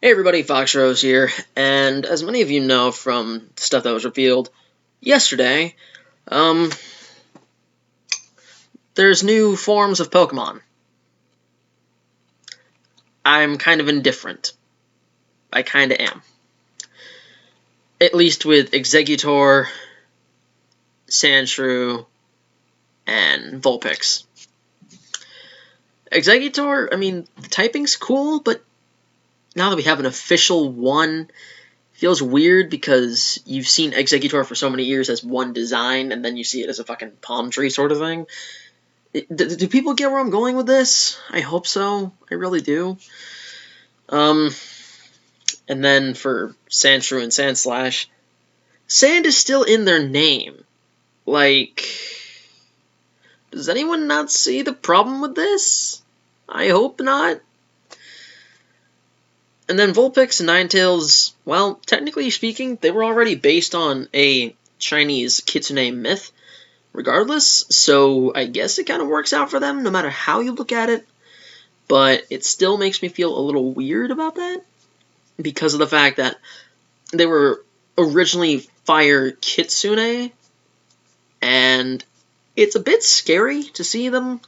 Hey everybody, Fox Rose here, and as many of you know from stuff that was revealed yesterday, um, there's new forms of Pokemon. I'm kind of indifferent. I kinda am. At least with Exeggutor, Sandshrew, and Vulpix. Exeggutor, I mean, the typing's cool, but now that we have an official one, feels weird because you've seen Exeggutor for so many years as one design, and then you see it as a fucking palm tree sort of thing. Do people get where I'm going with this? I hope so. I really do. Um, and then for Sandshrew and Sandslash, Sand is still in their name. Like, does anyone not see the problem with this? I hope not. And then Vulpix and Ninetales, well, technically speaking, they were already based on a Chinese kitsune myth, regardless, so I guess it kind of works out for them no matter how you look at it. But it still makes me feel a little weird about that because of the fact that they were originally Fire Kitsune, and it's a bit scary to see them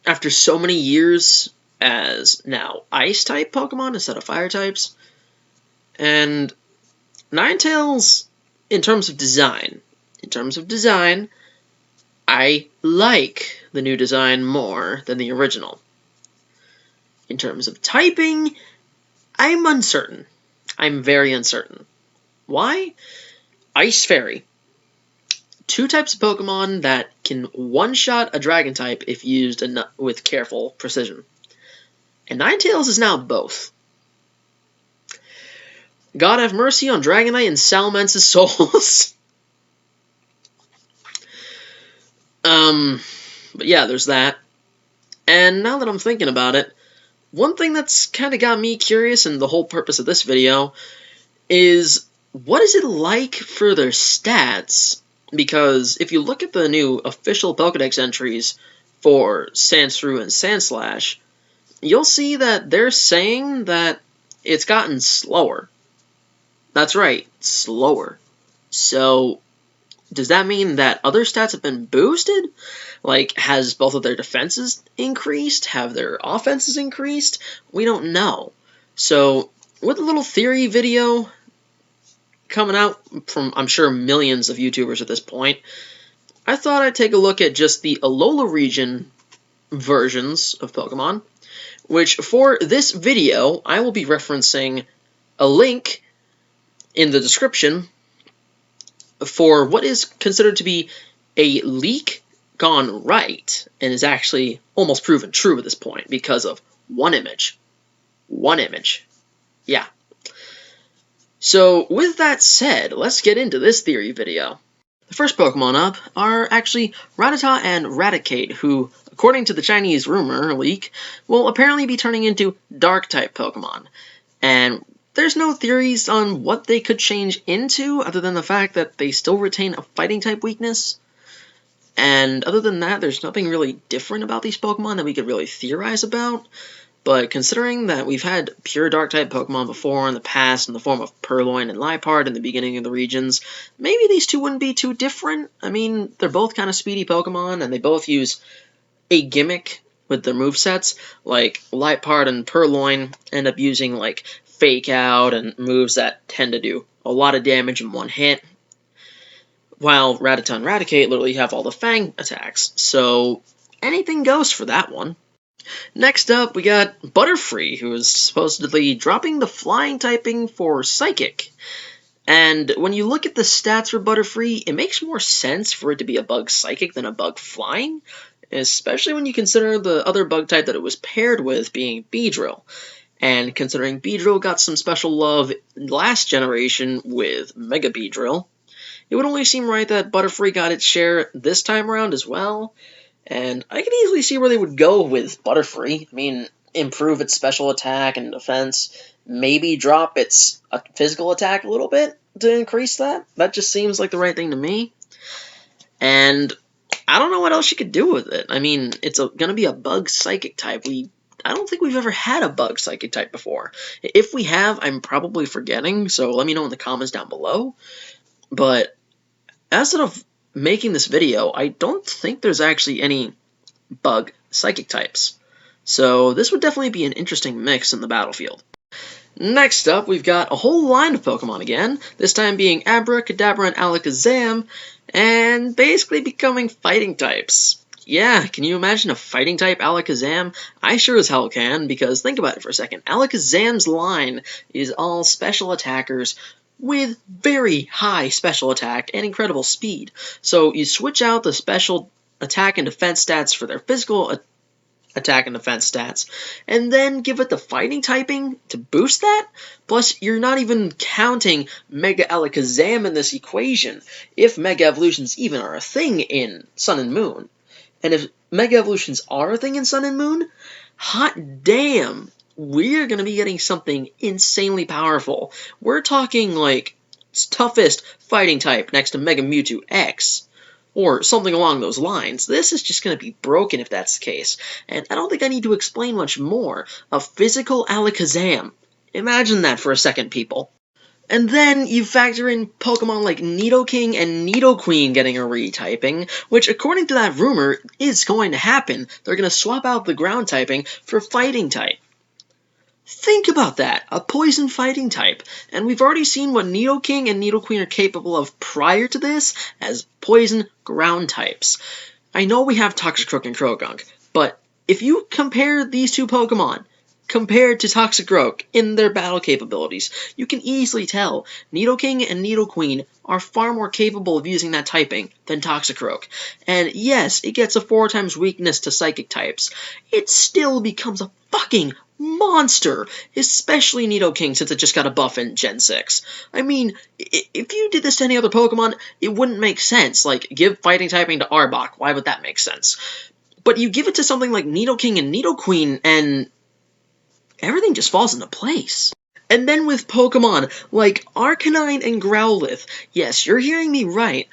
after so many years as now Ice-type Pokemon instead of Fire types. And Ninetales, in terms of design, I like the new design more than the original. In terms of typing, I'm uncertain. I'm very uncertain. Why? Ice Fairy. Two types of Pokemon that can one-shot a Dragon type if used with careful precision. And Ninetales is now both. God have mercy on Dragonite and Salamence's souls. But yeah, there's that. And now that I'm thinking about it, one thing that's kind of got me curious, and the whole purpose of this video, is what is it like for their stats? Because if you look at the new official Pokedex entries for Sandshrew and Sandslash, you'll see that they're saying that it's gotten slower. That's right, slower. So, does that mean that other stats have been boosted? Like, has both of their defenses increased? Have their offenses increased? We don't know. So, with a little theory video coming out from, I'm sure, millions of YouTubers at this point, I thought I'd take a look at just the Alola region versions of Pokemon, which for this video, I will be referencing a link in the description for what is considered to be a leak gone right, and is actually almost proven true at this point because of one image. One image. Yeah. So, with that said, let's get into this theory video. The first Pokemon up are actually Rattata and Raticate, who, according to the Chinese rumor leak, will apparently be turning into Dark-type Pokemon. And there's no theories on what they could change into, other than the fact that they still retain a Fighting-type weakness. And other than that, there's nothing really different about these Pokemon that we could really theorize about. But considering that we've had pure Dark-type Pokemon before in the past in the form of Purloin and Liepard in the beginning of the regions, maybe these two wouldn't be too different. I mean, they're both kind of speedy Pokemon, and they both use a gimmick with their movesets. Like, Liepard and Purloin end up using, like, Fake Out and moves that tend to do a lot of damage in one hit, while Rattata and Raticate literally have all the Fang attacks. So, anything goes for that one. Next up, we got Butterfree, who is supposedly dropping the flying typing for Psychic. And when you look at the stats for Butterfree, it makes more sense for it to be a bug Psychic than a bug Flying, especially when you consider the other bug type that it was paired with being Beedrill. And considering Beedrill got some special love last generation with Mega Beedrill, it would only seem right that Butterfree got its share this time around as well. And I can easily see where they would go with Butterfree. I mean, improve its special attack and defense, maybe drop its physical attack a little bit to increase that. That just seems like the right thing to me. And I don't know what else you could do with it. I mean, it's going to be a bug Psychic type. We I don't think we've ever had a bug psychic type before. If we have, I'm probably forgetting, so let me know in the comments down below. But as of making this video, I don't think there's actually any bug psychic types. So this would definitely be an interesting mix in the battlefield. Next up, we've got a whole line of Pokemon again, this time being Abra, Kadabra, and Alakazam, and basically becoming fighting types. Yeah, can you imagine a fighting type Alakazam? I sure as hell can, because think about it for a second. Alakazam's line is all special attackers with very high special attack and incredible speed. So you switch out the special attack and defense stats for their physical attack and defense stats, and then give it the fighting typing to boost that? Plus, you're not even counting Mega Alakazam in this equation, if Mega Evolutions even are a thing in Sun and Moon. And if Mega Evolutions are a thing in Sun and Moon, hot damn, we're going to be getting something insanely powerful. We're talking like toughest fighting type next to Mega Mewtwo X, or something along those lines. This is just going to be broken if that's the case, and I don't think I need to explain much more. A physical Alakazam. Imagine that for a second, people. And then you factor in Pokemon like Nidoking and Nidoqueen getting a retyping, which according to that rumor is going to happen. They're going to swap out the ground typing for fighting type. Think about that, a poison fighting type, and we've already seen what Nidoking and Nidoqueen are capable of prior to this as poison ground types. I know we have Toxicroak and Croagunk, but if you compare these two Pokemon compared to Toxicroak in their battle capabilities, you can easily tell Nidoking and Nidoqueen are far more capable of using that typing than Toxicroak. And yes, it gets a 4 times weakness to psychic types. It still becomes a fucking monster, especially Nidoking since it just got a buff in Gen 6. I mean, if you did this to any other Pokemon, it wouldn't make sense. Like, give fighting typing to Arbok. Why would that make sense? But you give it to something like Nidoking and Nidoqueen, and everything just falls into place. And then with Pokemon like Arcanine and Growlithe, yes, you're hearing me right,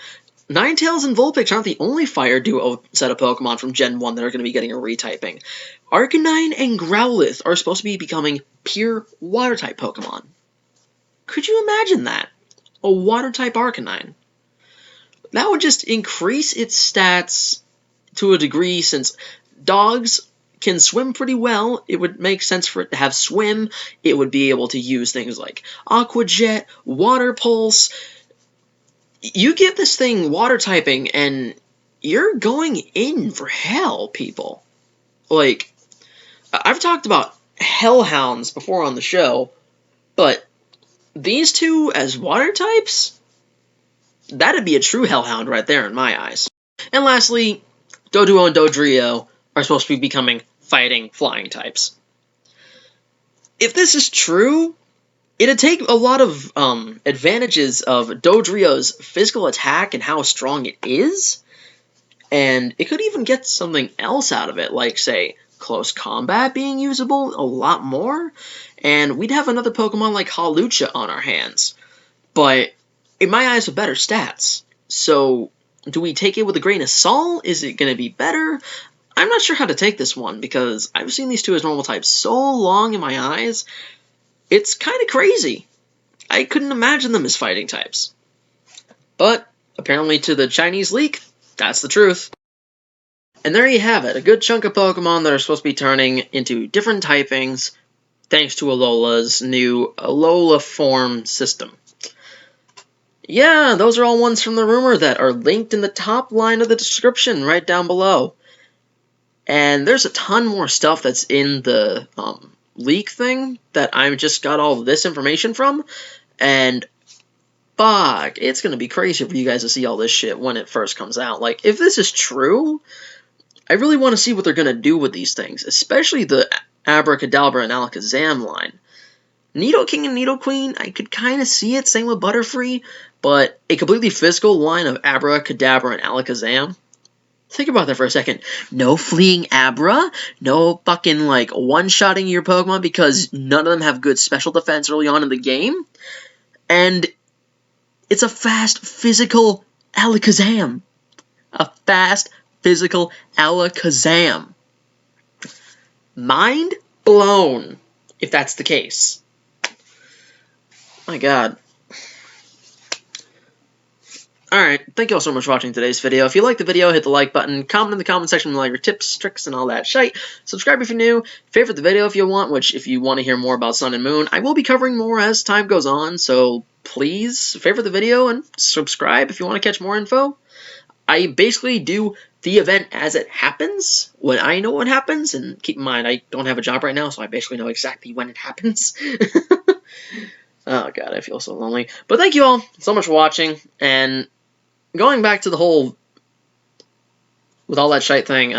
Ninetales and Vulpix aren't the only fire duo set of Pokemon from Gen 1 that are going to be getting a retyping. Arcanine and Growlithe are supposed to be becoming pure Water-type Pokemon. Could you imagine that? A Water-type Arcanine. That would just increase its stats to a degree, since dogs can swim pretty well. It would make sense for it to have swim. It would be able to use things like Aqua Jet, Water Pulse. You give this thing water typing and you're going in for hell, people. Like, I've talked about Hellhounds before on the show, but these two as water types? That'd be a true Hellhound right there in my eyes. And lastly, Doduo and Dodrio are supposed to be becoming fighting flying types. If this is true, it'd take a lot of advantages of Dodrio's physical attack and how strong it is, and it could even get something else out of it, like, say, close combat being usable a lot more, and we'd have another Pokemon like Hawlucha on our hands. But in my eyes, with better stats. So, do we take it with a grain of salt? Is it going to be better? I'm not sure how to take this one, because I've seen these two as normal types so long in my eyes, it's kind of crazy. I couldn't imagine them as fighting types. But, apparently to the Chinese leak, that's the truth. And there you have it, a good chunk of Pokemon that are supposed to be turning into different typings, thanks to Alola's new Alola form system. Yeah, those are all ones from the rumor that are linked in the top line of the description right down below. And there's a ton more stuff that's in the leak thing that I just got all of this information from, and fuck, it's gonna be crazy for you guys to see all this shit when it first comes out. Like, if this is true, I really want to see what they're gonna do with these things, especially the Abracadabra and Alakazam line. Nidoking and Nidoqueen, I could kind of see it, same with Butterfree, but a completely physical line of Abracadabra and Alakazam? Think about that for a second. No fleeing Abra, no fucking, like, one-shotting your Pokemon because none of them have good special defense early on in the game, and it's a fast, physical Alakazam. A fast, physical Alakazam. mind blown if that's the case. My God. Alright, thank you all so much for watching today's video. If you liked the video, hit the like button, comment in the comment section with all your tips, tricks, and all that shite. Subscribe if you're new, favorite the video if you want, which if you want to hear more about Sun and Moon, I will be covering more as time goes on, so please favorite the video and subscribe if you want to catch more info. I basically do the event as it happens, when I know what happens, and keep in mind, I don't have a job right now, so I basically know exactly when it happens. Oh God, I feel so lonely. But thank you all so much for watching, and going back to the whole, with all that shite thing,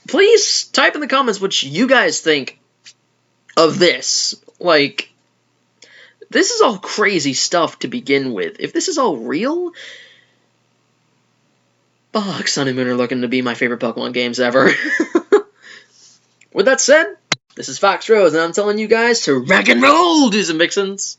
please type in the comments what you guys think of this. Like, this is all crazy stuff to begin with. If this is all real, fuck, Sun and Moon are looking to be my favorite Pokemon games ever. With that said, this is Fox Rose, and I'm telling you guys to rock and roll, dudes and vixens.